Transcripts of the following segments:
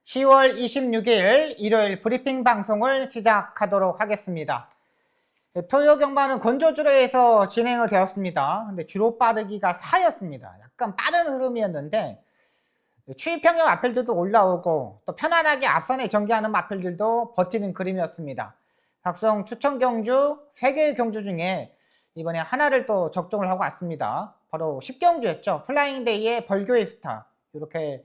10월 26일 일요일 브리핑 방송을 시작하도록 하겠습니다. 토요 경마는 건조주로에서 진행이 되었습니다. 근데 주로 빠르기가 4였습니다. 약간 빠른 흐름이었는데 추입평형 마필들도 올라오고 또 편안하게 앞선에 전개하는 마필들도 버티는 그림이었습니다. 박성 추천 경주 3개의 경주 중에 이번에 하나를 또 적중을 하고 왔습니다. 바로 10경주였죠. 플라잉데이의 벌교의 스타. 이렇게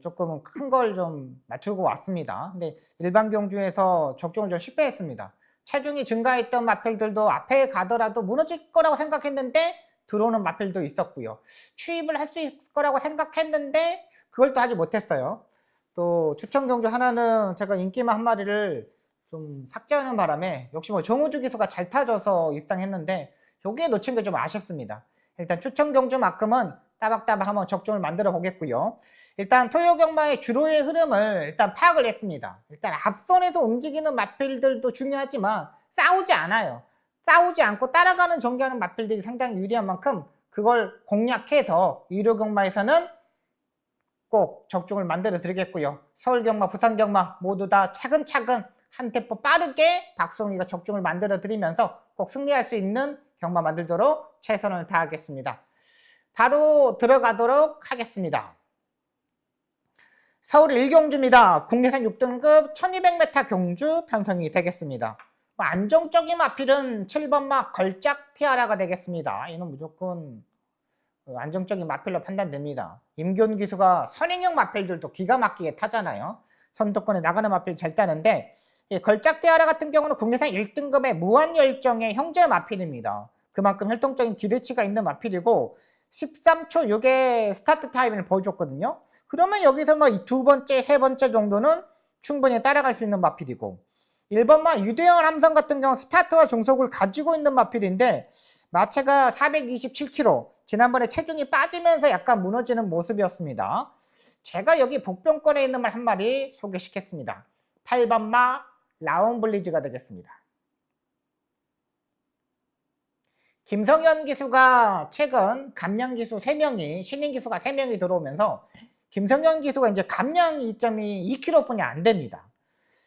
조금 큰 걸 좀 맞추고 왔습니다. 근데 일반 경주에서 적중을 좀 실패했습니다. 체중이 증가했던 마필들도 앞에 가더라도 무너질 거라고 생각했는데 들어오는 마필도 있었고요. 추입을 할 수 있을 거라고 생각했는데 그걸 또 하지 못했어요. 또 추천 경주 하나는 제가 인기마 한 마리를 좀 삭제하는 바람에 역시 뭐 정우주 기수가 잘 타줘서 입상했는데 여기에 놓친 게 좀 아쉽습니다. 일단 추천 경주만큼은 따박따박 한번 적중을 만들어 보겠고요. 일단 토요 경마의 주로의 흐름을 일단 파악을 했습니다. 일단 앞선에서 움직이는 마필들도 중요하지만 싸우지 않아요. 싸우지 않고 따라가는 전개하는 마필들이 상당히 유리한 만큼 그걸 공략해서 유료 경마에서는 꼭 적중을 만들어 드리겠고요. 서울 경마, 부산 경마 모두 다 차근차근 한 템포 빠르게 박송이가 적중을 만들어 드리면서 꼭 승리할 수 있는 경마 만들도록 최선을 다하겠습니다. 바로 들어가도록 하겠습니다. 서울 1경주입니다. 국내산 6등급 1200m 경주 편성이 되겠습니다. 안정적인 마필은 7번마 걸작 티아라가 되겠습니다. 이는 무조건 안정적인 마필로 판단됩니다. 임교훈 기수가 선행형 마필들도 기가 막히게 타잖아요. 선두권에 나가는 마필 잘 따는데 걸작 티아라 같은 경우는 국내산 1등급의 무한열정의 형제 마필입니다. 그만큼 활동적인 기대치가 있는 마필이고 13초 6의 스타트 타임을 보여줬거든요. 그러면 여기서 뭐 이 두 번째, 세 번째 정도는 충분히 따라갈 수 있는 마필이고 1번마 유대형 함성 같은 경우 스타트와 종속을 가지고 있는 마필인데 마체가 427kg 지난번에 체중이 빠지면서 약간 무너지는 모습이었습니다. 제가 여기 복병권에 있는 말 한 마리 소개시켰습니다. 8번마 라운블리즈가 되겠습니다. 김성현 기수가 최근 감량 기수 3명이 신인 기수가 3명이 들어오면서 김성현 기수가 이제 감량 2.2kg 뿐이 안 됩니다.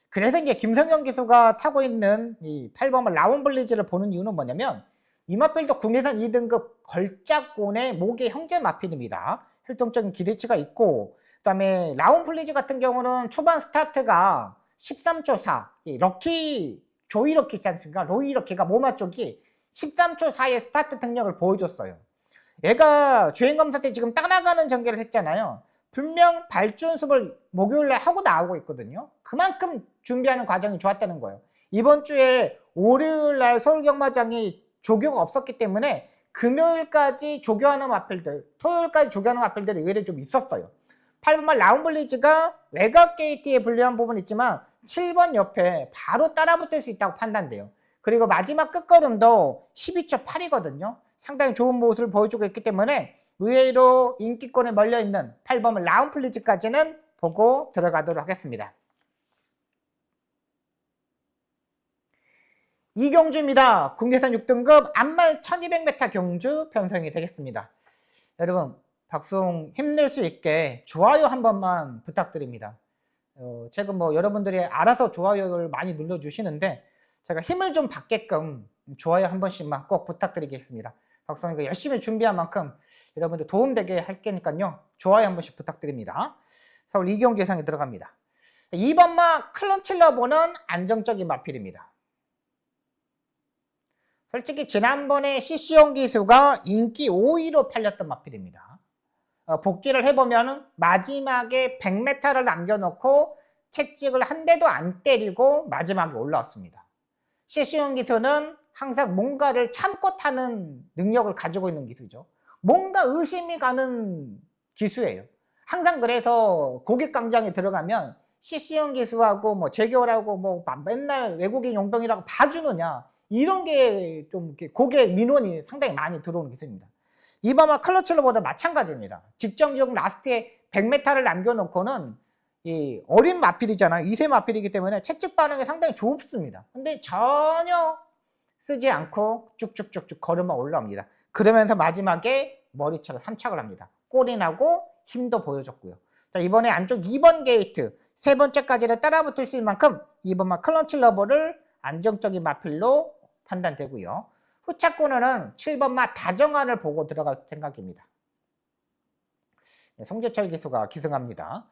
그래서 이제 김성현 기수가 타고 있는 이 8번마 라운블리즈를 보는 이유는 뭐냐면 이 마필도 국내산 2등급 걸작곤의 목의 형제 마필입니다. 활동적인 기대치가 있고 그다음에 라운블리즈 같은 경우는 초반 스타트가 13초 4 럭키 조이럭키 있지 않습니까? 로이럭키가 모마 쪽이 13초 4의 스타트 등력을 보여줬어요. 얘가 주행검사 때 지금 따라가는 전개를 했잖아요. 분명 발주연습을 목요일날 하고 나오고 있거든요. 그만큼 준비하는 과정이 좋았다는 거예요. 이번 주에 월요일날 서울경마장이 조교가 없었기 때문에 금요일까지 조교하는 마필들, 토요일까지 조교하는 마필들이 의외로 좀 있었어요. 8번마 라운블리즈가 외곽 게이트에 불리한 부분이 있지만 7번 옆에 바로 따라붙을 수 있다고 판단돼요. 그리고 마지막 끝걸음도 12초 8이거든요. 상당히 좋은 모습을 보여주고 있기 때문에 의외로 인기권에 몰려있는 8번마 라운블리즈까지는 보고 들어가도록 하겠습니다. 이경주입니다. 국내산 6등급 안말 1200m 경주 편성이 되겠습니다. 여러분 박송 힘낼 수 있게 좋아요 한 번만 부탁드립니다. 최근 뭐 여러분들이 알아서 좋아요를 많이 눌러주시는데 제가 힘을 좀 받게끔 좋아요 한 번씩만 꼭 부탁드리겠습니다. 박성이가 열심히 준비한 만큼 여러분들 도움되게 할 거니까요. 좋아요 한 번씩 부탁드립니다. 서울 이경주 예상에 들어갑니다. 2번마 클런칠러보는 안정적인 마필입니다. 솔직히 지난번에 CC용 기수가 인기 5위로 팔렸던 마필입니다. 복귀를 해보면 마지막에 100m를 남겨놓고 채찍을 한 대도 안 때리고 마지막에 올라왔습니다. CC용 기수는 항상 뭔가를 참고 타는 능력을 가지고 있는 기수죠. 뭔가 의심이 가는 기수예요. 항상 그래서 고객광장에 들어가면 CC용 기수하고 뭐 재결하고 뭐 맨날 외국인 용병이라고 봐주느냐 이런 게 좀 고객 민원이 상당히 많이 들어오는 기수입니다. 이번마 클러칠러보다 마찬가지입니다. 직전용 라스트에 100m를 남겨놓고는 이 어린 마필이잖아요. 2세 마필이기 때문에 채찍 반응이 상당히 좋습니다. 근데 전혀 쓰지 않고 쭉쭉쭉쭉 걸음만 올라옵니다. 그러면서 마지막에 머리채로 3착을 합니다. 골인하고 힘도 보여줬고요. 자, 이번에 안쪽 2번 게이트 세 번째까지는 따라붙을 수 있는 만큼 2번마 클런치 러버를 안정적인 마필로 판단되고요. 후차 코너는 7번마 다정한을 보고 들어갈 생각입니다. 송재철 기수가 기승합니다.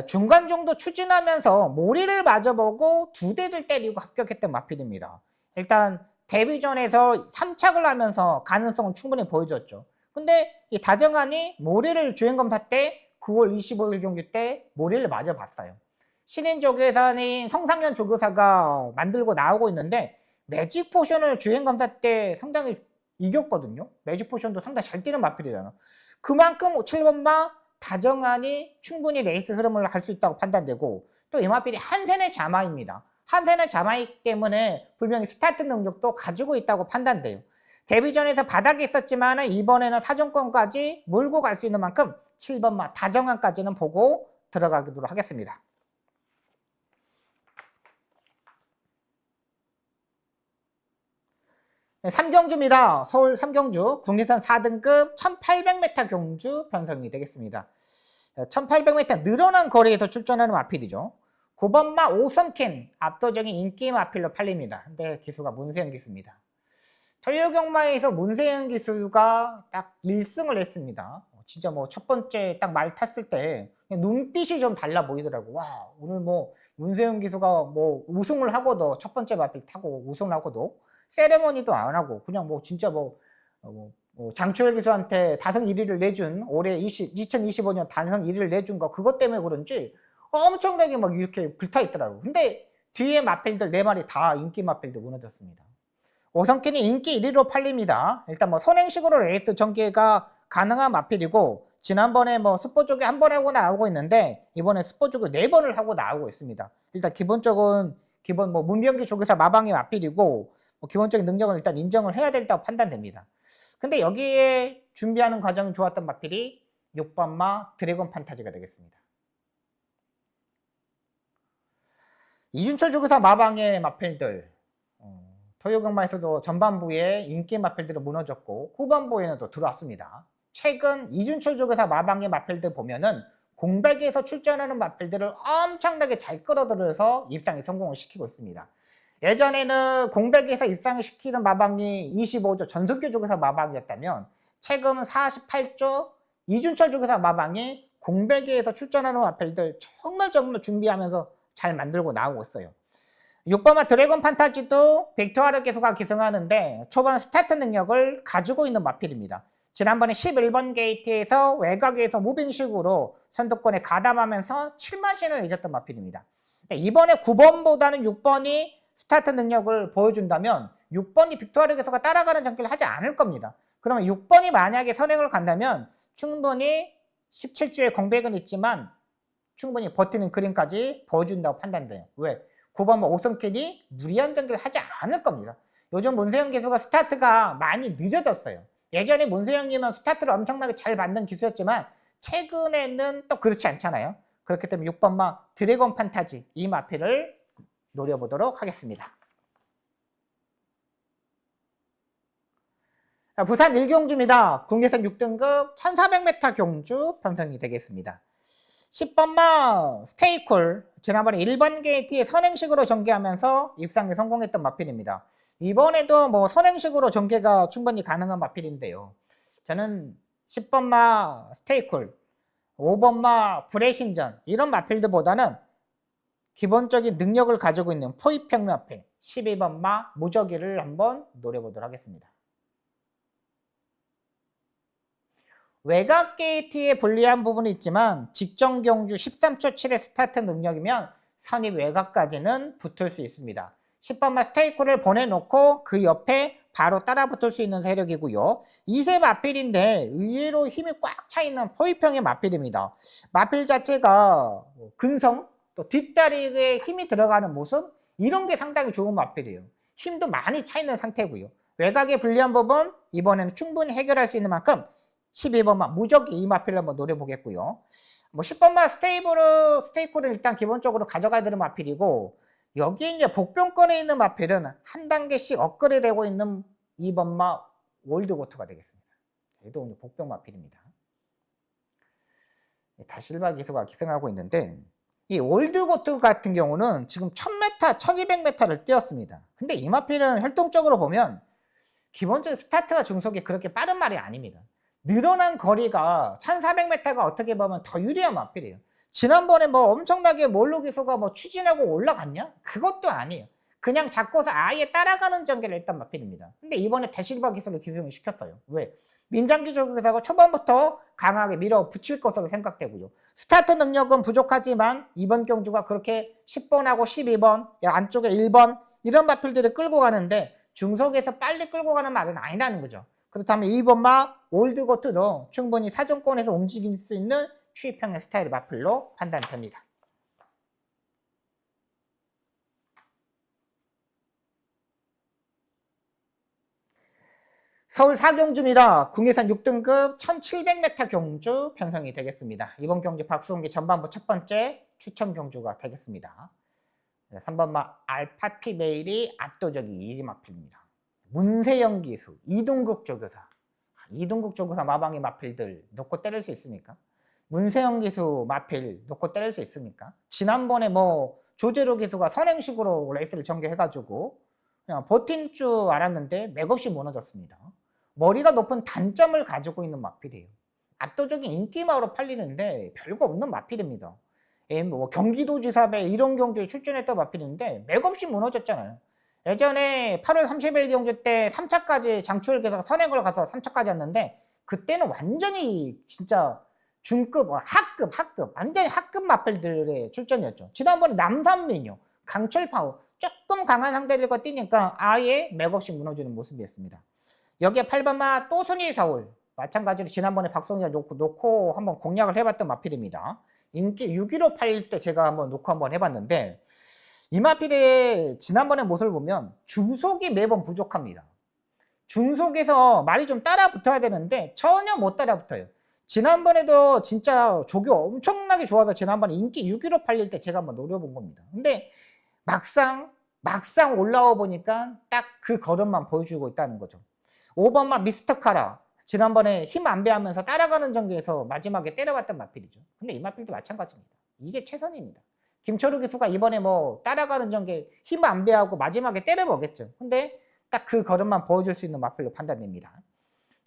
중간 정도 추진하면서 모리를 마저보고 2대를 때리고 합격했던 마필입니다. 일단 데뷔전에서 3착을 하면서 가능성을 충분히 보여줬죠. 근데 이 다정한이 모리를 주행검사 때 9월 25일 경기 때 모리를 맞아봤어요. 신인 조교사인 성상현 조교사가 만들고 나오고 있는데 매직 포션을 주행검사 때 상당히 이겼거든요. 매직 포션도 상당히 잘 뛰는 마필이잖아. 그만큼 7번마 다정한이 충분히 레이스 흐름을 할 수 있다고 판단되고, 또 이 마필이 한센의 자마입니다. 한센의 자마이기 때문에 분명히 스타트 능력도 가지고 있다고 판단돼요. 데뷔전에서 바닥에 있었지만 이번에는 사정권까지 몰고 갈 수 있는 만큼 7번마 다정한까지는 보고 들어가도록 하겠습니다. 3경주입니다. 서울 3경주 국내선 4등급 1800m 경주 편성이 되겠습니다. 1800m 늘어난 거리에서 출전하는 마필이죠. 9번마 오섬캔 압도적인 인기 마필로 팔립니다. 근데 기수가 문세영 기수입니다. 토요경마에서 문세영 기수가 딱 1승을 했습니다. 진짜 뭐 첫 번째 딱 말 탔을 때 눈빛이 좀 달라 보이더라고. 와, 오늘 뭐 문세영 기수가 뭐 우승을 하고도 첫 번째 마필 타고 우승을 하고도 세레머니도 안 하고 그냥 뭐 진짜 장추열 기수한테 다성 1위를 내준 올해 2025년 다성 1위를 내준 거 그것 때문에 그런지 엄청나게 막 이렇게 불타 있더라고. 근데 뒤에 마필들 4마리 다 인기 마필도 무너졌습니다. 오성캔이 인기 1위로 팔립니다. 일단 뭐 선행식으로 레이스 전개가 가능한 마필이고 지난번에 뭐 스포 쪽에 한 번 하고 나오고 있는데 이번에 스포 쪽에 4번을 하고 나오고 있습니다. 일단 기본적인 뭐 문병기 조교사 마방의 마필이고 뭐 기본적인 능력을 일단 인정을 해야 된다고 판단됩니다. 근데 여기에 준비하는 과정이 좋았던 마필이 6번마 드래곤 판타지가 되겠습니다. 이준철 조교사 마방의 마필들 토요경마에서도 전반부에 인기 마필들이 무너졌고 후반부에는 또 들어왔습니다. 최근 이준철 조교사 마방의 마필들 보면은 공백에서 출전하는 마필들을 엄청나게 잘 끌어들여서 입상에 성공을 시키고 있습니다. 예전에는 공백에서 입상을 시키는 마방이 25조 전석규 조교사 마방이었다면 최근은 48조 이준철 조교사 마방이 공백에서 출전하는 마필들 정말 준비하면서 잘 만들고 나오고 있어요. 6번마 드래곤 판타지도 빅토르 기수가 기승하는데 초반 스타트 능력을 가지고 있는 마필입니다. 지난번에 11번 게이트에서 외곽에서 무빙식으로 선두권에 가담하면서 7마신을 이겼던 마필입니다. 이번에 9번보다는 6번이 스타트 능력을 보여준다면 6번이 빅토르 기수가 따라가는 전개를 하지 않을 겁니다. 그러면 6번이 만약에 선행을 간다면 충분히 17주의 공백은 있지만 충분히 버티는 그림까지 보여준다고 판단돼요. 왜? 9번 오성캔이 무리한 전개를 하지 않을 겁니다. 요즘 문세영 기수가 스타트가 많이 늦어졌어요. 예전에 문세영님은 스타트를 엄청나게 잘 만든 기수였지만 최근에는 또 그렇지 않잖아요. 그렇기 때문에 6번마 드래곤 판타지 이 마필을 노려보도록 하겠습니다. 부산 1경주입니다. 국내선 6등급 1400m 경주 편성이 되겠습니다. 10번마 스테이쿨 지난번에 1번 게이트에 선행식으로 전개하면서 입상에 성공했던 마필입니다. 이번에도 뭐 선행식으로 전개가 충분히 가능한 마필인데요. 저는 10번마 스테이쿨, 5번마 브레신전 이런 마필들보다는 기본적인 능력을 가지고 있는 포입형 마필 12번마 무적기를 한번 노려보도록 하겠습니다. 외곽 게이트에 불리한 부분이 있지만 직전 경주 13초 7의 스타트 능력이면 선입 외곽까지는 붙을 수 있습니다. 10번마 스테이크를 보내놓고 그 옆에 바로 따라 붙을 수 있는 세력이고요. 2세 마필인데 의외로 힘이 꽉 차있는 포입형의 마필입니다. 마필 자체가 근성, 또 뒷다리에 힘이 들어가는 모습 이런 게 상당히 좋은 마필이에요. 힘도 많이 차있는 상태고요. 외곽에 불리한 부분 이번에는 충분히 해결할 수 있는 만큼 12번마 무적기 이 마필을 한번 노려보겠고요. 뭐 10번마 스테이크를 일단 기본적으로 가져가야 되는 마필이고 여기에 이제 복병권에 있는 마필은 한 단계씩 업그레이드 되고 있는 2번마 월드고트가 되겠습니다. 얘도 이제 복병 마필입니다. 다실바 기수가 기승하고 있는데 이 올드고트 같은 경우는 지금 1000m, 1200m를 뛰었습니다. 근데 이 마필은 활동적으로 보면 기본적으로 스타트와 중속이 그렇게 빠른 말이 아닙니다. 늘어난 거리가 1400m가 어떻게 보면 더 유리한 마필이에요. 지난번에 뭐 엄청나게 몰로 기수가 뭐 추진하고 올라갔냐? 그것도 아니에요. 그냥 잡고서 아예 따라가는 전개를 했던 마필입니다. 근데 이번에 대실바 기술을 기승을 시켰어요. 왜? 민장기 조격사가 초반부터 강하게 밀어붙일 것으로 생각되고요. 스타트 능력은 부족하지만 이번 경주가 그렇게 10번하고 12번, 안쪽에 1번 이런 마필들을 끌고 가는데 중속에서 빨리 끌고 가는 말은 아니라는 거죠. 그렇다면 2번마 올드고트도 충분히 사정권에서 움직일 수 있는 추입형의 스타일의 마필로 판단됩니다. 서울 4경주입니다. 국내산 6등급 1700m 경주 편성이 되겠습니다. 이번 경주 박수홍기 전반부 첫 번째 추천 경주가 되겠습니다. 3번마 알파피 메일이 압도적인 1위 마필입니다. 문세영 기수, 이동국 조교사. 이동국 조교사 마방의 마필들 놓고 때릴 수 있습니까? 문세영 기수 마필 놓고 때릴 수 있습니까? 지난번에 뭐 조재로 기수가 선행식으로 레이스를 전개해가지고 그냥 버틴 줄 알았는데 맥없이 무너졌습니다. 머리가 높은 단점을 가지고 있는 마필이에요. 압도적인 인기마로 팔리는데 별거 없는 마필입니다. 뭐 경기도지사배 이런 경주에 출전했던 마필인데 맥없이 무너졌잖아요. 예전에 8월 30일 경주 때 3차까지 장추열 기사가 선행을 가서 3차까지 왔는데 그때는 완전히 진짜 중급, 하급 완전히 하급 마필들의 출전이었죠. 지난번에 남산민요, 강철파워 조금 강한 상대들과 뛰니까 아예 맥없이 무너지는 모습이었습니다. 여기에 8번마 또순이 서울 마찬가지로 지난번에 박성희가 놓고 한번 공략을 해봤던 마필입니다. 인기 6위로 팔릴 때 제가 한번 놓고 한번 해봤는데 이 마필의 지난번의 모습을 보면 중속이 매번 부족합니다. 중속에서 말이 좀 따라 붙어야 되는데 전혀 못 따라 붙어요. 지난번에도 진짜 조교 엄청나게 좋아서 지난번에 인기 6위로 팔릴 때 제가 한번 노려본 겁니다. 근데 막상 올라와 보니까 딱 그 걸음만 보여주고 있다는 거죠. 5번마 미스터 카라 지난번에 힘 안배하면서 따라가는 전개에서 마지막에 때려봤던 마필이죠. 근데 이 마필도 마찬가지입니다. 이게 최선입니다. 김철우 기수가 이번에 뭐 따라가는 전개 힘 안배하고 마지막에 때려보겠죠. 근데 딱 그 걸음만 보여줄 수 있는 마필로 판단됩니다.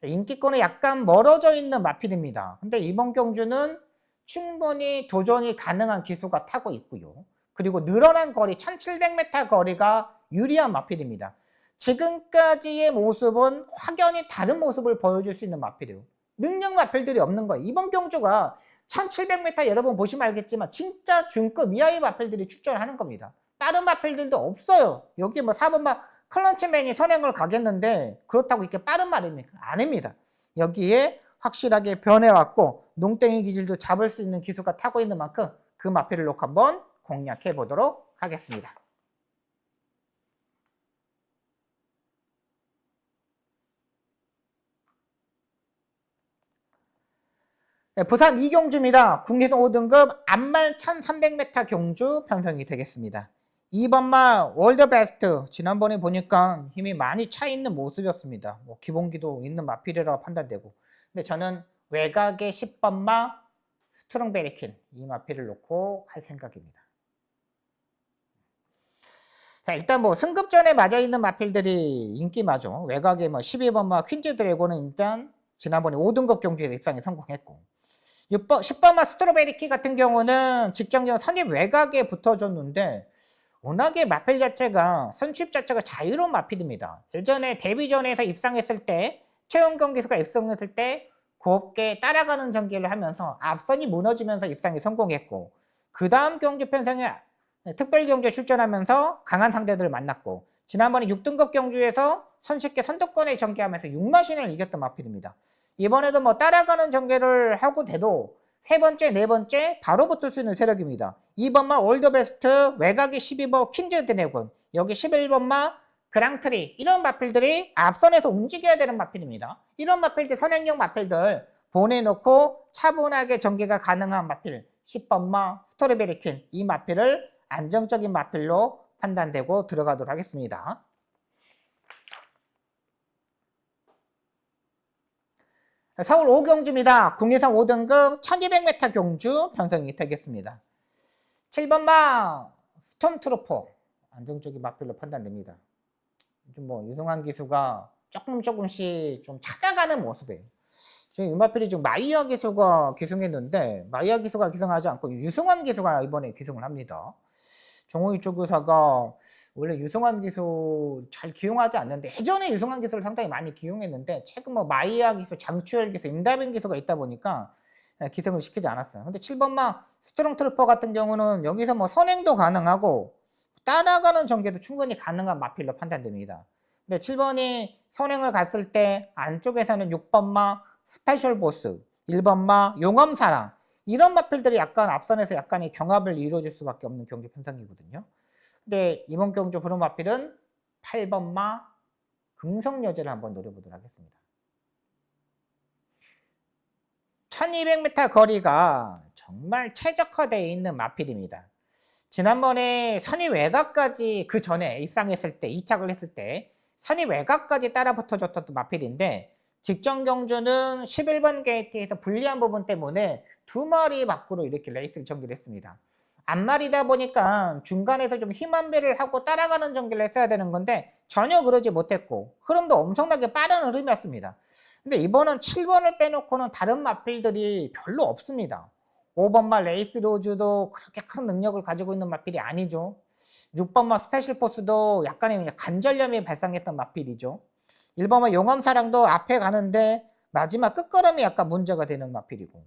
인기권에 약간 멀어져 있는 마필입니다. 근데 이번 경주는 충분히 도전이 가능한 기수가 타고 있고요. 그리고 늘어난 거리 1700m 거리가 유리한 마필입니다. 지금까지의 모습은 확연히 다른 모습을 보여줄 수 있는 마필이에요. 능력 마필들이 없는 거예요. 이번 경주가 1700m 여러분 보시면 알겠지만 진짜 중급 이하의 마필들이 출전하는 겁니다. 다른 마필들도 없어요. 여기 뭐 4번마 클런치맨이 선행을 가겠는데 그렇다고 이렇게 빠른 말입니까? 아닙니다. 여기에 확실하게 변해왔고 농땡이 기질도 잡을 수 있는 기수가 타고 있는 만큼 그 마필을 놓고 한번 공략해 보도록 하겠습니다. 부산 2경주입니다. 국내선 5등급 안말 1300m 경주 편성이 되겠습니다. 2번마 월드베스트 지난번에 보니까 힘이 많이 차 있는 모습이었습니다. 뭐 기본기도 있는 마필이라고 판단되고 근데 저는 외곽의 10번마 스트롱베리킨 이 마필을 놓고 할 생각입니다. 자, 일단 뭐 승급전에 맞아 있는 마필들이 인기마죠. 외곽에 뭐 12번마 퀸즈 드래곤은 일단 지난번에 5등급 경주에서 입상에 성공했고 6번, 10번마 스트로베리키 같은 경우는 직전전 선입 외곽에 붙어줬는데 워낙에 마필 자체가 선취입 자체가 자유로운 마필입니다. 예전에 데뷔전에서 입상했을 때 최용경 기수가 입상했을 때 곱게 따라가는 전개를 하면서 앞선이 무너지면서 입상에 성공했고 그 다음 경주 편성에 특별 경주에 출전하면서 강한 상대들을 만났고 지난번에 6등급 경주에서 손쉽게 선두권에 전개하면서 6마신을 이겼던 마필입니다. 이번에도 뭐 따라가는 전개를 하고 돼도 세 번째, 네 번째 바로 붙을 수 있는 세력입니다. 2번마 월드베스트, 외곽의 12번 퀸즈 드래곤, 여기 11번마 그랑트리 이런 마필들이 앞선에서 움직여야 되는 마필입니다. 이런 마필들, 선행형 마필들 보내놓고 차분하게 전개가 가능한 마필 10번마 스토리베리킨 이 마필을 안정적인 마필로 판단되고 들어가도록 하겠습니다. 서울 5경주입니다. 국내선 5등급 1200m 경주 편성이 되겠습니다. 7번마 스톰트루퍼 안정적인 마필로 판단됩니다. 좀 뭐 유승환 기수가 조금씩 좀 찾아가는 모습이에요. 지금 유마필이 지금 마이어 기수가 기승했는데 마이어 기수가 기승하지 않고 유승환 기수가 이번에 기승을 합니다. 정호희 조교사가 원래 유승환 기수 잘 기용하지 않는데 예전에 유승환 기수를 상당히 많이 기용했는데 최근 뭐 마이어 기수, 장추열 기수, 임다빈 기수가 있다 보니까 기승을 시키지 않았어요. 근데 7번마 스트롱트루퍼 같은 경우는 여기서 뭐 선행도 가능하고 따라가는 전개도 충분히 가능한 마필로 판단됩니다. 근데 7번이 선행을 갔을 때 안쪽에서는 6번마 스페셜 보스, 1번마 용엄사랑 이런 마필들이 약간 앞선에서 약간의 경합을 이루어질 수밖에 없는 경기 편성이거든요. 근데 이번 경주 브루 마필은 8번마 금성여제를 한번 노려보도록 하겠습니다. 1200m 거리가 정말 최적화되어 있는 마필입니다. 지난번에 선의 외곽까지 그 전에 입상했을 때, 이착을 했을 때 선의 외곽까지 따라 붙어줬던 마필인데 직전 경주는 11번 게이트에서 불리한 부분 때문에 두 마리 밖으로 이렇게 레이스를 전개를 했습니다. 앞마리다 보니까 중간에서 좀 힘한 배를 하고 따라가는 전개를 했어야 되는 건데 전혀 그러지 못했고 흐름도 엄청나게 빠른 흐름이었습니다. 근데 이번은 7번을 빼놓고는 다른 마필들이 별로 없습니다. 5번마 레이스 로즈도 그렇게 큰 능력을 가지고 있는 마필이 아니죠. 6번마 스페셜 포스도 약간의 관절염이 발생했던 마필이죠. 1번마 용암사랑도 앞에 가는데 마지막 끝걸음이 약간 문제가 되는 마필이고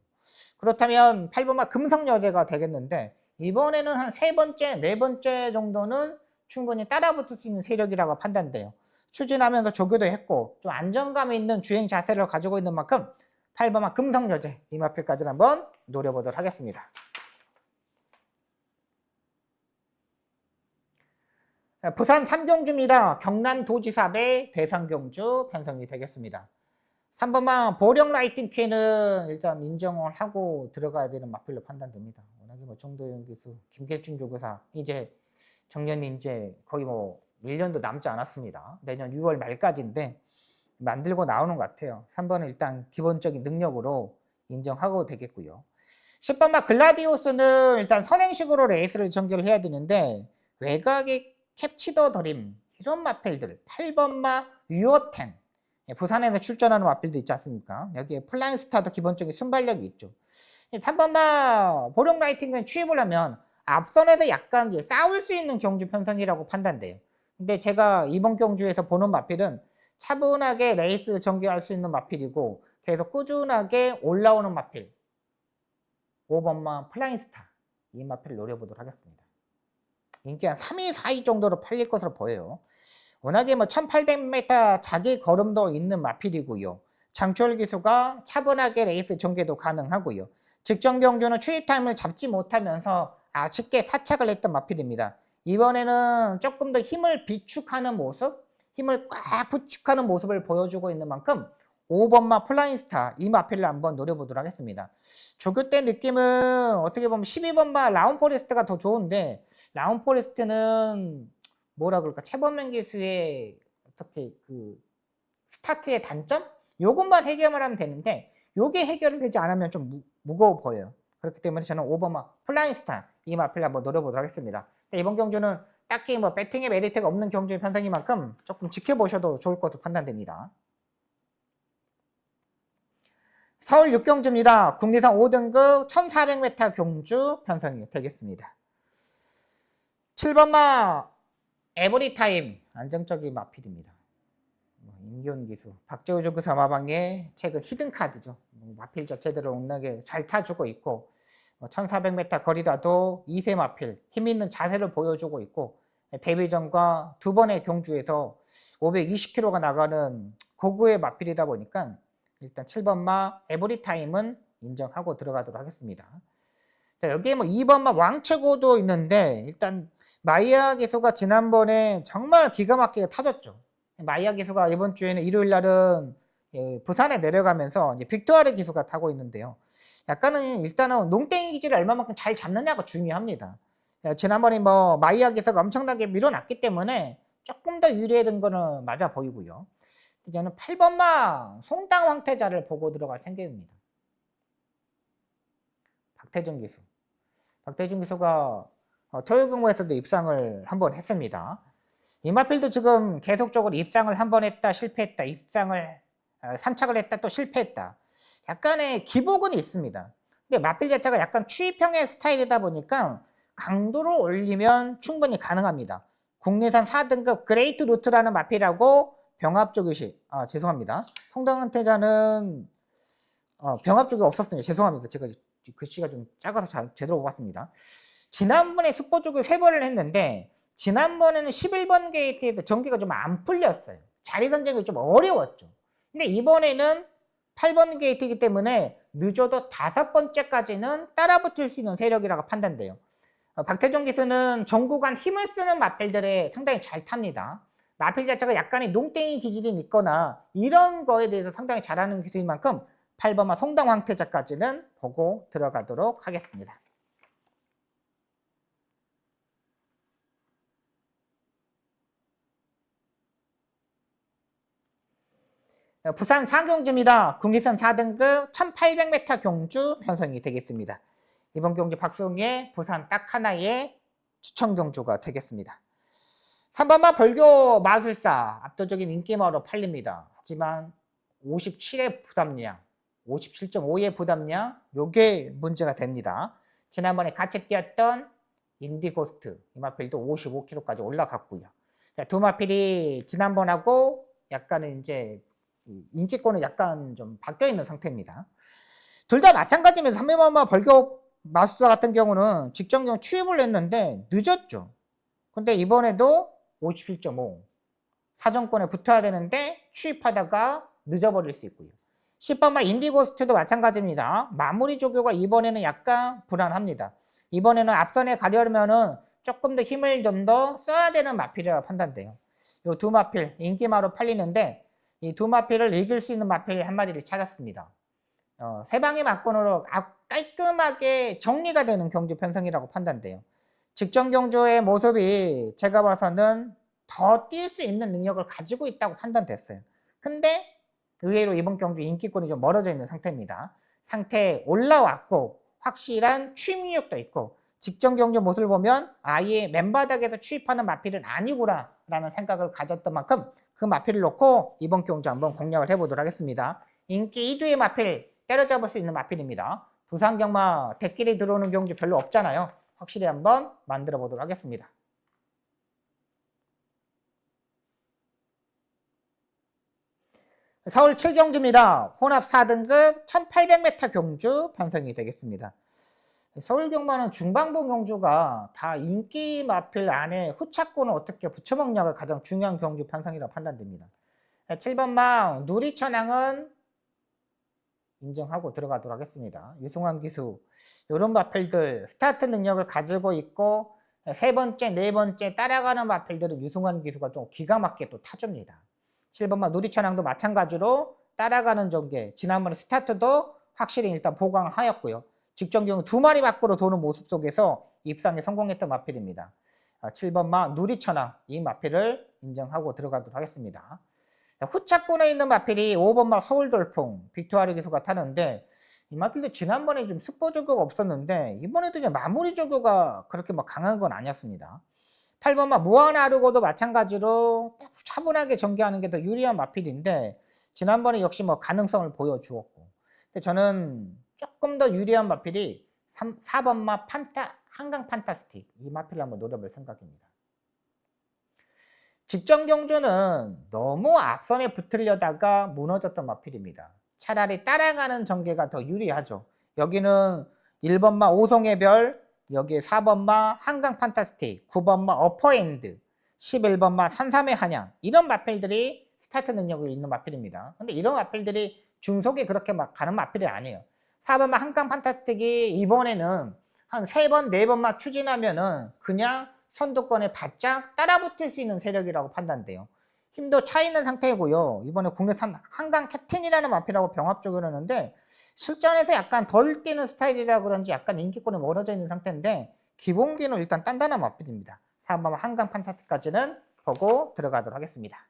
그렇다면 8번마 금성여제가 되겠는데 이번에는 한 3번째, 4번째 정도는 충분히 따라붙을 수 있는 세력이라고 판단돼요. 추진하면서 조교도 했고 좀 안정감 있는 주행 자세를 가지고 있는 만큼 8번마 금성여제 이 마필까지는 한번 노려보도록 하겠습니다. 부산 3경주입니다. 경남도지사 배 대상경주 편성이 되겠습니다. 3번만 보령 라이팅 퀸은 일단 인정을 하고 들어가야 되는 마필로 판단됩니다. 워낙에 뭐 정도영 기수, 김길준 조교사 이제 정년이 이제 거의 뭐 1년도 남지 않았습니다. 내년 6월 말까지인데 만들고 나오는 것 같아요. 3번은 일단 기본적인 능력으로 인정하고 되겠고요. 10번마 글라디오스는 일단 선행식으로 레이스를 전개를 해야 되는데 외곽의 캡치더 드림 이런 마필들 8번마 유어텐 부산에서 출전하는 마필도 있지 않습니까? 여기에 플라잉스타도 기본적인 순발력이 있죠. 3번마 보령 라이팅은 취입을 하면 앞선에서 약간 이제 싸울 수 있는 경주 편성이라고 판단돼요. 근데 제가 이번 경주에서 보는 마필은 차분하게 레이스 전개할 수 있는 마필이고 계속 꾸준하게 올라오는 마필 5번마 플라잉스타 이 마필을 노려보도록 하겠습니다. 인기 한 3위, 4위 정도로 팔릴 것으로 보여요. 워낙에 뭐 1800m 자기 걸음도 있는 마필이고요. 장추열 기수가 차분하게 레이스 전개도 가능하고요. 직전 경주는 추입 타임을 잡지 못하면서 아쉽게 사착을 했던 마필입니다. 이번에는 조금 더 힘을 비축하는 모습, 힘을 꽉 부축하는 모습을 보여주고 있는 만큼 5번마 플라잉스타 이 마필을 한번 노려보도록 하겠습니다. 조교 때 느낌은 어떻게 보면 12번마 라운포레스트가 더 좋은데 라운포레스트는 뭐라 그럴까 최범행 기수의 어떻게 그 스타트의 단점? 요것만 해결을 하면 되는데 요게 해결이 되지 않으면 좀 무거워 보여요. 그렇기 때문에 저는 5번마 플라잉스타 이 마필을 한번 노려보도록 하겠습니다. 이번 경주는 딱히 뭐 배팅의 메리트가 없는 경주의 편성인 만큼 조금 지켜보셔도 좋을 것으로 판단됩니다. 서울 6경주입니다. 국내선 5등급 1400m 경주 편성이 되겠습니다. 7번마 에브리타임 안정적인 마필입니다. 임기훈 기수, 박재호 조교사 마방의 최근 히든카드죠. 마필 자체대로 워낙에 잘 타주고 있고 1400m 거리라도 2세 마필 힘있는 자세를 보여주고 있고 데뷔전과 두 번의 경주에서 520km가 나가는 고구의 마필이다 보니까 일단 7번마 에브리타임은 인정하고 들어가도록 하겠습니다. 자, 여기에 뭐 2번마 왕최고도 있는데 일단 마이야 기수가 지난번에 정말 기가 막히게 타줬죠. 마이야 기수가 이번 주에는 일요일 날은 부산에 내려가면서 이제 빅토아르 기수가 타고 있는데요. 약간은 일단은 농땡이 기지를 얼마만큼 잘 잡느냐가 중요합니다. 지난번에 뭐 마이야 기수가 엄청나게 밀어놨기 때문에 조금 더 유리했던 거는 맞아 보이고요. 저는 8번마 송당 황태자를 보고 들어갈 생각입니다. 박태준 기수. 박대중 기수가 토요경무에서도 입상을 한번 했습니다. 이마필도 지금 계속적으로 입상을 한번 했다 실패했다, 입상을 3착을 했다 또 실패했다. 약간의 기복은 있습니다. 근데 마필 자체가 약간 추위평의 스타일이다 보니까 강도를 올리면 충분히 가능합니다. 국내산 4등급 그레이트 루트라는 마필하고 병합조교시, 죄송합니다. 송당한테자는 병합조교 없었습니다. 죄송합니다. 제가 글씨가 좀 작아서 제대로 못 봤습니다. 지난번에 숙보조교 3번을 했는데 지난번에는 11번 게이트에서 전기가 좀 안 풀렸어요. 자리 선정이 좀 어려웠죠. 근데 이번에는 8번 게이트이기 때문에 늦어도 5번째까지는 따라붙을 수 있는 세력이라고 판단돼요. 박태종 기수는 전구간 힘을 쓰는 마필들에 상당히 잘 탑니다. 마필 자체가 약간의 농땡이 기질이 있거나 이런 거에 대해서 상당히 잘하는 기수인 만큼 8번마 송당 황태자까지는 보고 들어가도록 하겠습니다. 부산 상경주입니다. 국리선 4등급 1800m 경주 편성이 되겠습니다. 이번 경주 박수홍의 부산 딱 하나의 추천 경주가 되겠습니다. 3번마 벌교 마술사 압도적인 인기마로 팔립니다. 하지만 57의 부담량, 57.5의 부담량 요게 문제가 됩니다. 지난번에 같이 뛰었던 인디고스트 이 마필도 55kg까지 올라갔고요. 자, 두 마필이 지난번하고 약간은 이제 인기권은 약간 좀 바뀌어 있는 상태입니다. 둘 다 마찬가지입니다. 3번마 벌교 마술사 같은 경우는 직전경 추입을 했는데 늦었죠. 근데 이번에도 57.5 사정권에 붙어야 되는데 추입하다가 늦어버릴 수 있고요. 10번마 인디고스트도 마찬가지입니다. 마무리 조교가 이번에는 약간 불안합니다. 이번에는 앞선에 가려면은 조금 더 힘을 좀 더 써야 되는 마필이라고 판단돼요. 이 두 마필 인기마로 팔리는데 이 두 마필을 이길 수 있는 마필 한 마리를 찾았습니다. 세 방의 막권으로 깔끔하게 정리가 되는 경주 편성이라고 판단돼요. 직전 경주의 모습이 제가 봐서는 더 뛸 수 있는 능력을 가지고 있다고 판단됐어요. 근데 의외로 이번 경주 인기권이 좀 멀어져 있는 상태입니다. 상태 올라왔고 확실한 추입 능력도 있고 직전 경주 모습을 보면 아예 맨바닥에서 추입하는 마필은 아니구나 라는 생각을 가졌던 만큼 그 마필을 놓고 이번 경주 한번 공략을 해보도록 하겠습니다. 인기 2두의 마필 때려잡을 수 있는 마필입니다. 부산 경마 대길이 들어오는 경주 별로 없잖아요. 확실히 한번 만들어 보도록 하겠습니다. 서울 7경주입니다. 혼합 4등급 1800m 경주 편성이 되겠습니다. 서울 경마는 중반부 경주가 다 인기 마필 안에 후차권을 어떻게 붙여먹냐가 가장 중요한 경주 편성이라고 판단됩니다. 7번망 누리천왕은 인정하고 들어가도록 하겠습니다. 유승환 기수 이런 마필들 스타트 능력을 가지고 있고 세 번째, 네 번째 따라가는 마필들은 유승환 기수가 좀 기가 막히게 또 타줍니다. 7번마 누리천왕도 마찬가지로 따라가는 전개 지난번에 스타트도 확실히 일단 보강하였고요. 직전 경우 두 마리 밖으로 도는 모습 속에서 입상에 성공했던 마필입니다. 7번마 누리천왕 이 마필을 인정하고 들어가도록 하겠습니다. 후차권에 있는 마필이 5번마 서울돌풍 빅토아르 기수가 타는데 이 마필도 지난번에 좀 스포 조교가 없었는데 이번에도 이제 마무리 조교가 그렇게 막 강한 건 아니었습니다. 8번마 무한아르고도 마찬가지로 차분하게 전개하는 게 더 유리한 마필인데 지난번에 역시 뭐 가능성을 보여주었고 근데 저는 조금 더 유리한 마필이 4번마 한강 판타스틱 이 마필을 한번 노려볼 생각입니다. 직전 경주는 너무 앞선에 붙으려다가 무너졌던 마필입니다. 차라리 따라가는 전개가 더 유리하죠. 여기는 1번마 오송의 별, 여기에 4번마 한강 판타스틱, 9번마 어퍼엔드, 11번마 산삼의 한양 이런 마필들이 스타트 능력을 있는 마필입니다. 근데 이런 마필들이 중속에 그렇게 막 가는 마필이 아니에요. 4번마 한강 판타스틱이 이번에는 한 3번, 4번만 추진하면은 그냥 선두권에 바짝 따라붙을 수 있는 세력이라고 판단돼요. 힘도 차 있는 상태이고요. 이번에 국내산 한강 캡틴이라는 마필하고 병합적으로 하는데 실전에서 약간 덜 뛰는 스타일이라 그런지 약간 인기권이 멀어져 있는 상태인데 기본기는 일단 단단한 마필입니다. 4번 한강 판타스틱까지는 보고 들어가도록 하겠습니다.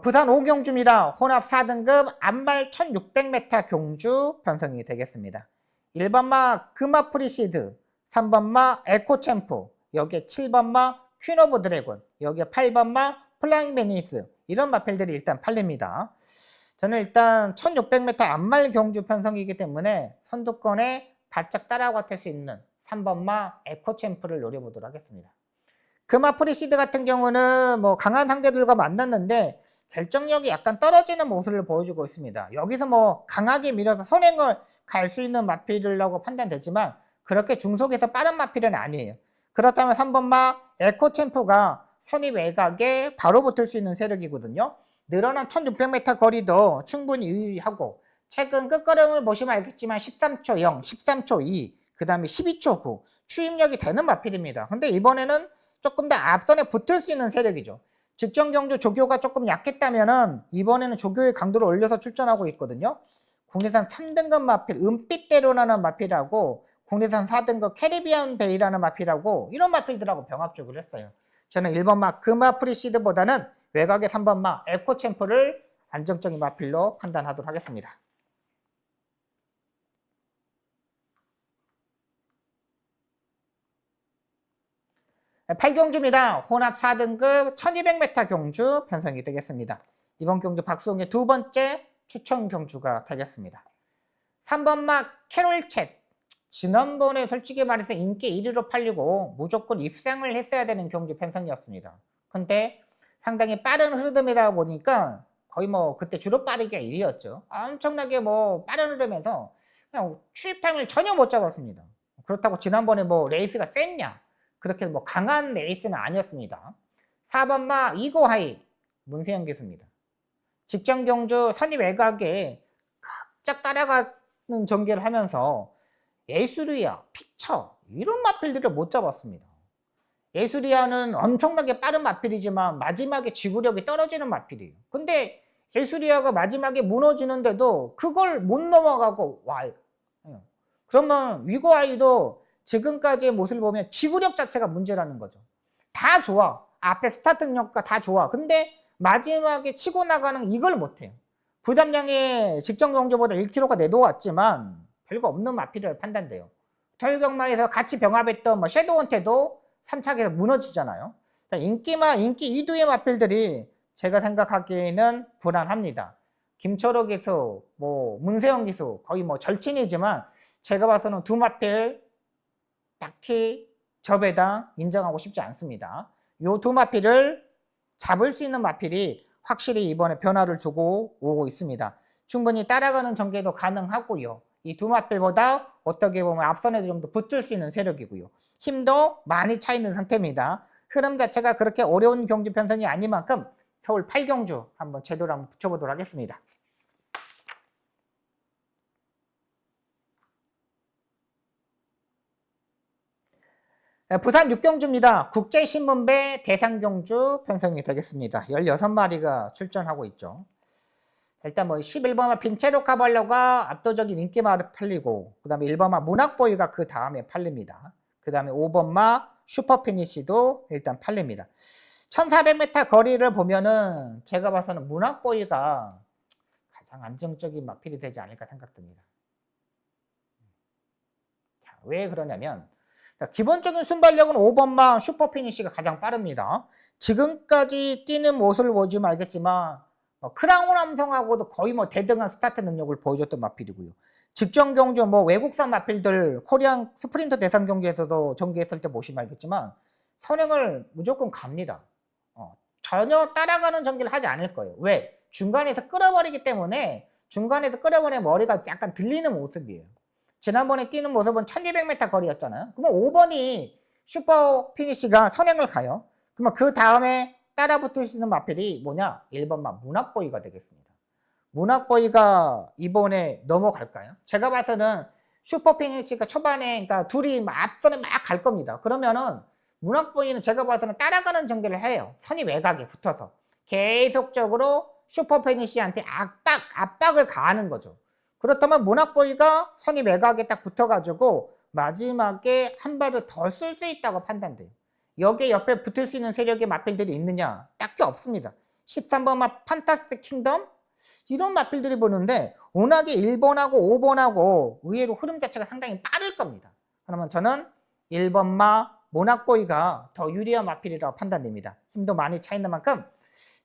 부산 5경주입니다. 혼합 4등급 안말 1600m 경주 편성이 되겠습니다. 1번마 금화 프리시드, 3번마 에코챔프, 여기에 7번마 퀸 오브 드래곤, 여기에 8번마 플라잉 베니스, 이런 마필들이 일단 팔립니다. 저는 일단 1600m 안말 경주 편성이기 때문에 선두권에 바짝 따라갈 수 있는 3번마 에코챔프를 노려보도록 하겠습니다. 금화 프리시드 같은 경우는 뭐 강한 상대들과 만났는데 결정력이 약간 떨어지는 모습을 보여주고 있습니다. 여기서 뭐 강하게 밀어서 선행을 갈 수 있는 마필이라고 판단되지만 그렇게 중속에서 빠른 마필은 아니에요. 그렇다면 3번마 에코챔프가 선입 외곽에 바로 붙을 수 있는 세력이거든요. 늘어난 1600m 거리도 충분히 유의하고 최근 끝걸음을 보시면 알겠지만 13초 0, 13초 2, 그 다음에 12초 9 추임력이 되는 마필입니다. 근데 이번에는 조금 더 앞선에 붙을 수 있는 세력이죠. 직전 경주 조교가 조금 약했다면은 이번에는 조교의 강도를 올려서 출전하고 있거든요. 국내산 3등급 마필 은빛대로라는 마필하고 국내산 4등급 캐리비안 베이라는 마필하고 이런 마필들하고 병합적으로 했어요. 저는 1번마 금화 프리시드보다는 외곽의 3번마 에코챔프를 안정적인 마필로 판단하도록 하겠습니다. 8경주입니다. 혼합 4등급 1200m 경주 편성이 되겠습니다. 이번 경주 박수홍의 두 번째 추천 경주가 되겠습니다. 3번마 캐롤챗. 지난번에 솔직히 말해서 인기 1위로 팔리고 무조건 입상을 했어야 되는 경주 편성이었습니다. 근데 상당히 빠른 흐름이다 보니까 거의 뭐 그때 주로 빠르기가 1위였죠. 엄청나게 뭐 빠른 흐름에서 그냥 추입 타임을 전혀 못 잡았습니다. 그렇다고 지난번에 뭐 레이스가 셌냐? 그렇게 뭐 강한 레이스는 아니었습니다. 4번마 이고하이 문세영 기수입니다. 직전 경주 선입 외곽에 각짝 따라가는 전개를 하면서 예술이야, 피처 이런 마필들을 못 잡았습니다. 예술이야는 엄청나게 빠른 마필이지만 마지막에 지구력이 떨어지는 마필이에요. 근데 예술이야가 마지막에 무너지는데도 그걸 못 넘어가고 와요. 그러면 위고아이도 지금까지의 모습을 보면 지구력 자체가 문제라는 거죠. 다 좋아. 앞에 스타트 능력과 다 좋아. 근데 마지막에 치고 나가는 이걸 못해요. 부담량이 직전 경주보다 1kg가 내려왔지만 별거 없는 마필을 판단돼요. 토요경마에서 같이 병합했던 뭐 섀도우한테도 3착에서 무너지잖아요. 인기 2두의 마필들이 제가 생각하기에는 불안합니다. 김철호 기수, 뭐 문세영 기수 거의 뭐 절친이지만 제가 봐서는 두 마필 딱히 저배당 인정하고 싶지 않습니다. 요 두 마필을 잡을 수 있는 마필이 확실히 이번에 변화를 주고 오고 있습니다. 충분히 따라가는 전개도 가능하고요. 이 두 마필보다 어떻게 보면 앞선에도 좀 더 붙을 수 있는 세력이고요. 힘도 많이 차 있는 상태입니다. 흐름 자체가 그렇게 어려운 경주 편성이 아닌 만큼 서울 8경주 한번 제대로 한번 붙여보도록 하겠습니다. 부산 6경주입니다. 국제신문배 대상경주 편성이 되겠습니다. 16마리가 출전하고 있죠. 일단 뭐 11번마 빈체로 카발로가 압도적인 인기마를 팔리고 그 다음에 1번마 문학보이가 그 다음에 팔립니다. 그 다음에 5번마 슈퍼피니시도 일단 팔립니다. 1400m 거리를 보면은 제가 봐서는 문학보이가 가장 안정적인 마필이 되지 않을까 생각됩니다. 자, 왜 그러냐면 기본적인 순발력은 5번마 슈퍼피니시가 가장 빠릅니다. 지금까지 뛰는 모습을 보시면 알겠지만 크라운 함성하고도 거의 뭐 대등한 스타트 능력을 보여줬던 마필이고요. 직전 경주 뭐 외국산 마필들 코리안 스프린터 대상 경기에서도 전개했을 때 보시면 알겠지만 선행을 무조건 갑니다. 전혀 따라가는 전개를 하지 않을 거예요. 왜? 중간에서 끌어버리기 때문에 중간에서 끌어버리면 머리가 약간 들리는 모습이에요. 지난번에 뛰는 모습은 1200m 거리였잖아요. 그러면 5번이 슈퍼 피니시가 선행을 가요. 그러면 그 다음에 따라 붙을 수 있는 마필이 뭐냐? 1번마 문학보이가 되겠습니다. 문학보이가 이번에 넘어갈까요? 제가 봐서는 슈퍼 피니시가 초반에 그러니까 둘이 앞선에 막 갈 겁니다. 그러면은 문학보이는 제가 봐서는 따라가는 전개를 해요. 선이 외곽에 붙어서 계속적으로 슈퍼 피니시한테 압박을 가하는 거죠. 그렇다면 문학보이가 선이 외곽에 딱 붙어가지고 마지막에 한 발을 더 쓸 수 있다고 판단돼요. 여기에 옆에 붙을 수 있는 세력의 마필들이 있느냐? 딱히 없습니다. 13번마 판타스틱 킹덤? 이런 마필들이 보는데 워낙에 1번하고 5번하고 의외로 흐름 자체가 상당히 빠를 겁니다. 그러면 저는 1번마 모나코이가 더 유리한 마필이라고 판단됩니다. 힘도 많이 차 있는 만큼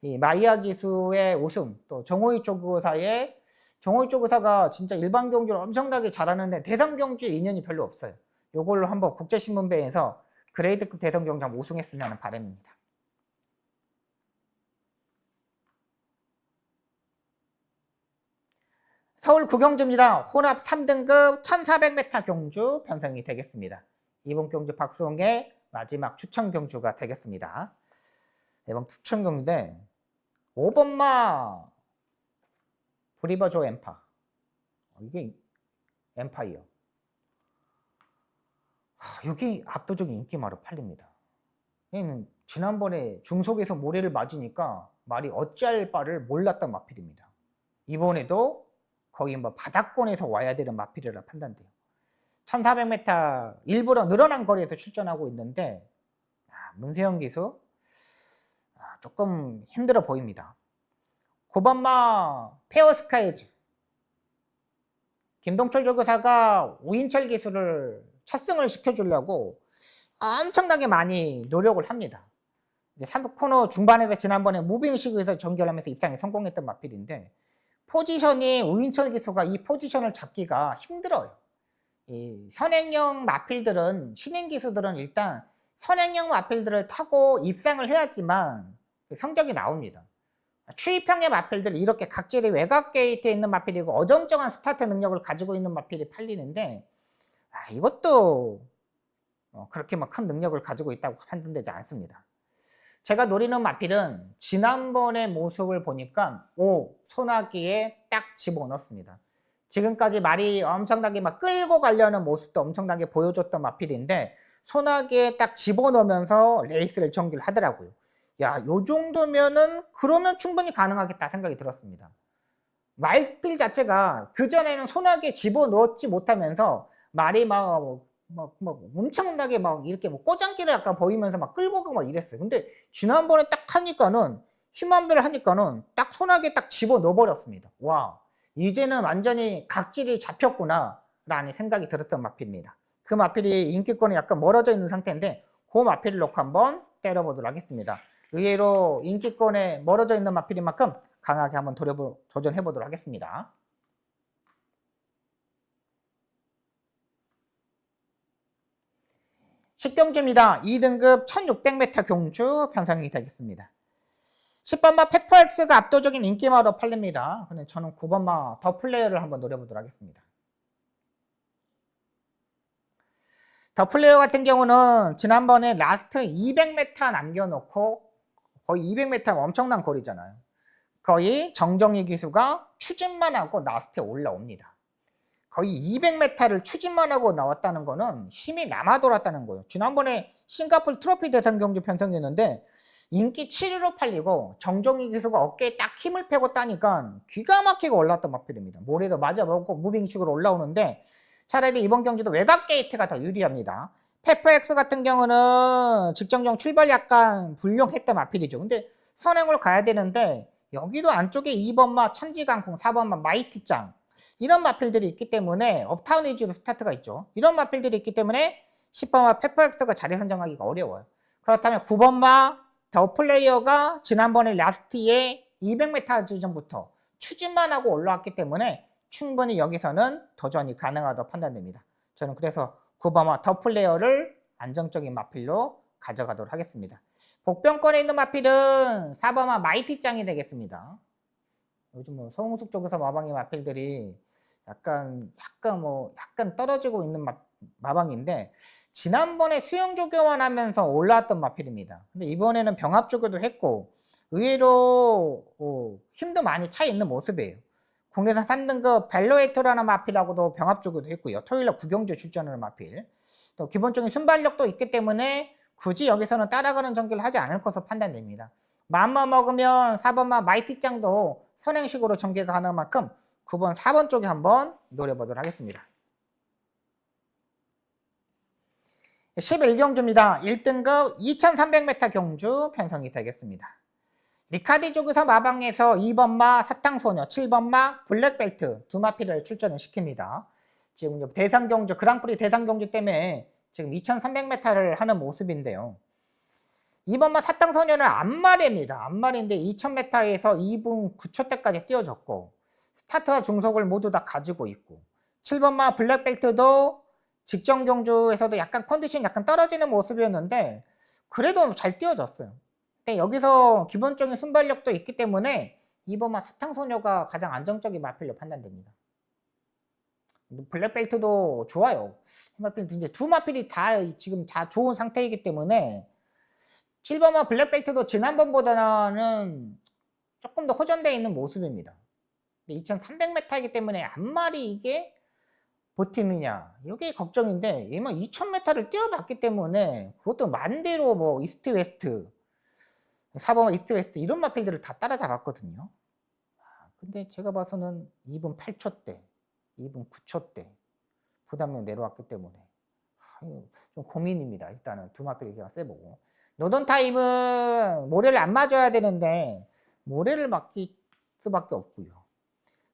이 마이야 기수의 우승, 또 정호이 조교사의 정호이 조교사가 진짜 일반 경주를 엄청나게 잘하는데 대선 경주에 인연이 별로 없어요. 요걸로 한번 국제신문배에서 그레이드급 대선 경주 한번 우승했으면 하는 바람입니다. 서울 구경주입니다. 혼합 3등급 1400m 경주 편성이 되겠습니다. 이번 경주 박수홍의 마지막 추천 경주가 되겠습니다. 이번 추천 경주인데 5번마 브리버조 엠파, 이게 엠파이어, 여기 압도적인 인기마로 팔립니다. 얘는 지난번에 중속에서 모래를 맞으니까 말이 어찌할 바를 몰랐던 마필입니다. 이번에도 거의 뭐 바닥권에서 와야 되는 마필이라 판단돼요. 1400m 일부러 늘어난 거리에서 출전하고 있는데 문세영 기수 조금 힘들어 보입니다. 9번마 페어스카이즈, 김동철 조교사가 우인철 기수를 첫 승을 시켜주려고 엄청나게 많이 노력을 합니다. 3코너 중반에서 지난번에 무빙식에서 전결하면서 입상에 성공했던 마필인데 포지션이 우인철 기수가 이 포지션을 잡기가 힘들어요. 이 선행형 마필들은, 신인 기수들은 일단 선행형 마필들을 타고 입상을 해야지만 성적이 나옵니다. 추입형의 마필들, 이렇게 각질이 외곽 게이트에 있는 마필이고 어정쩡한 스타트 능력을 가지고 있는 마필이 팔리는데 이것도 그렇게 막 큰 능력을 가지고 있다고 판단되지 않습니다. 제가 노리는 마필은 지난번의 모습을 보니까 소나기에 딱 집어넣습니다. 지금까지 말이 엄청나게 막 끌고 가려는 모습도 엄청나게 보여줬던 마필인데 소나기에 딱 집어넣으면서 레이스를 전개를 하더라고요. 야, 요 정도면은 그러면 충분히 가능하겠다 생각이 들었습니다. 말필 자체가 그전에는 소나기에 집어넣지 못하면서 말이 막 엄청나게 막 이렇게 뭐 꼬장기를 약간 보이면서 막 끌고 가고 막 이랬어요. 근데 지난번에 딱 하니까는 힘한배를 하니까는 딱 소나기에 딱 집어넣어 버렸습니다. 와, 이제는 완전히 각질이 잡혔구나 라는 생각이 들었던 마필입니다. 그 마필이 인기권이 약간 멀어져 있는 상태인데 그 마필을 놓고 한번 때려보도록 하겠습니다. 의외로 인기권에 멀어져 있는 마필인 만큼 강하게 한번 도전해 보도록 하겠습니다. 식경주입니다. 2등급 1600m 경주 편성이 되겠습니다. 10번마 페퍼엑스가 압도적인 인기마로 팔립니다. 근데 저는 9번마 더 플레이어를 한번 노려보도록 하겠습니다. 더 플레이어 같은 경우는 지난번에 라스트 200m 남겨놓고 거의 200m 엄청난 거리잖아요. 거의 정정희 기수가 추진만 하고 라스트에 올라옵니다. 거의 200m를 추진만 하고 나왔다는 거는 힘이 남아 돌았다는 거예요. 지난번에 싱가포르 트로피 대상 경주 편성이었는데 인기 7위로 팔리고 정정희 기수가 어깨에 딱 힘을 빼고 따니까 기가 막히게 올라왔던 마필입니다. 모래도 맞아먹고 무빙식으로 올라오는데 차라리 이번 경주도 외곽 게이트가 더 유리합니다. 페퍼엑스 같은 경우는 직전경 출발 약간 불량했던 마필이죠. 근데 선행을 가야 되는데 여기도 안쪽에 2번마 천지강풍, 4번마 마이티짱 이런 마필들이 있기 때문에 업타운 위주로 스타트가 있죠. 이런 마필들이 있기 때문에 10번마 페퍼엑스가 자리 선정하기가 어려워요. 그렇다면 9번마 더 플레이어가 지난번에 라스트에 200m 전부터 추진만 하고 올라왔기 때문에 충분히 여기서는 도전이 가능하다고 판단됩니다. 저는 그래서 9번마 더 플레이어를 안정적인 마필로 가져가도록 하겠습니다. 복병권에 있는 마필은 4번마 마이티짱이 되겠습니다. 요즘 뭐 서홍숙 쪽에서 마방의 마필들이 약간 떨어지고 있는 마방인데 지난번에 수영 조교만 하면서 올라왔던 마필입니다. 근데 이번에는 병합 조교도 했고 의외로 힘도 많이 차 있는 모습이에요. 국내산 3등급 벨로에토라는 마필하고도 병합 조교도 했고요. 토요일날 구경주 출전하는 마필. 또 기본적인 순발력도 있기 때문에 굳이 여기서는 따라가는 전개를 하지 않을 것으로 판단됩니다. 마음만 먹으면 4번마 마이티짱도 선행식으로 전개가 가능한 만큼 9번, 4번 쪽에 한번 노려보도록 하겠습니다. 11경주입니다. 1등급 2300m 경주 편성이 되겠습니다. 리카디족에서 마방에서 2번마 사탕소녀, 7번마 블랙벨트 두 마필을 출전을 시킵니다. 지금 대상 경주, 그랑프리 대상 경주 때문에 지금 2300m를 하는 모습인데요. 2번마 사탕소녀는 앞마리입니다. 앞마리인데 2000m에서 2분 9초대까지 뛰어줬고 스타트와 중속을 모두 다 가지고 있고 7번마 블랙벨트도 직전 경주에서도 약간 컨디션이 약간 떨어지는 모습이었는데 그래도 잘 뛰어줬어요. 근데 여기서 기본적인 순발력도 있기 때문에 2번마 사탕소녀가 가장 안정적인 마필로 판단됩니다. 블랙벨트도 좋아요. 마필도 이제 두 마필이 다 지금 다 좋은 상태이기 때문에 7번마 블랙벨트도 지난번보다는 조금 더 호전되어 있는 모습입니다. 2300m이기 때문에 앞말이 이게 버티느냐 이게 걱정인데 얘만 2000m를 뛰어봤기 때문에 그것도 만대로 뭐 이스트 웨스트 4번마 이스트 웨스트 이런 마필들을 다 따라잡았거든요. 근데 제가 봐서는 2분 8초대 2분 9초대 부담력 내려왔기 때문에 좀 고민입니다. 일단은 두 마필이 그냥 세보고 노던 타임은 모래를 안 맞아야 되는데 모래를 맡길 수밖에 없고요.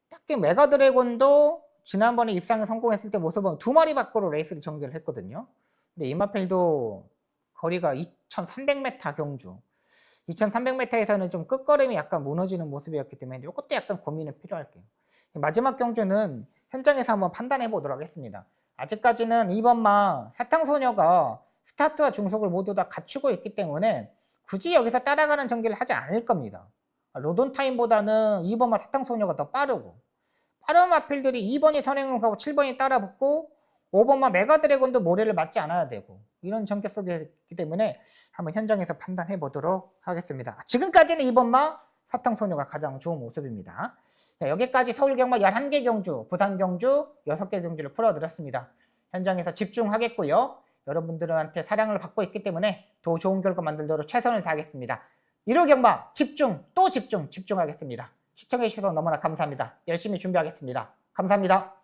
딱히 메가 드래곤도 지난번에 입상에 성공했을 때 모습은 두 마리 밖으로 레이스를 전개를 했거든요. 근데 이마필도 거리가 2300m 경주 2300m에서는 좀 끝걸음이 약간 무너지는 모습이었기 때문에 이것도 약간 고민이 필요할게요. 마지막 경주는 현장에서 한번 판단해 보도록 하겠습니다. 아직까지는 2번마 사탕소녀가 스타트와 중속을 모두 다 갖추고 있기 때문에 굳이 여기서 따라가는 전개를 하지 않을 겁니다. 로돈 타임보다는 2번마 사탕소녀가 더 빠르고 빠른 마필들이 2번이 선행을 하고 7번이 따라붙고 5번마 메가드래곤도 모래를 맞지 않아야 되고 이런 전개 속에 있기 때문에 한번 현장에서 판단해 보도록 하겠습니다. 지금까지는 2번마 사탕소녀가 가장 좋은 모습입니다. 자, 여기까지 서울경마 11개 경주, 부산 경주 6개 경주를 풀어드렸습니다. 현장에서 집중하겠고요. 여러분들한테 사랑을 받고 있기 때문에 더 좋은 결과 만들도록 최선을 다하겠습니다. 1호 경마 집중, 또 집중하겠습니다. 시청해 주셔서 너무나 감사합니다. 열심히 준비하겠습니다. 감사합니다.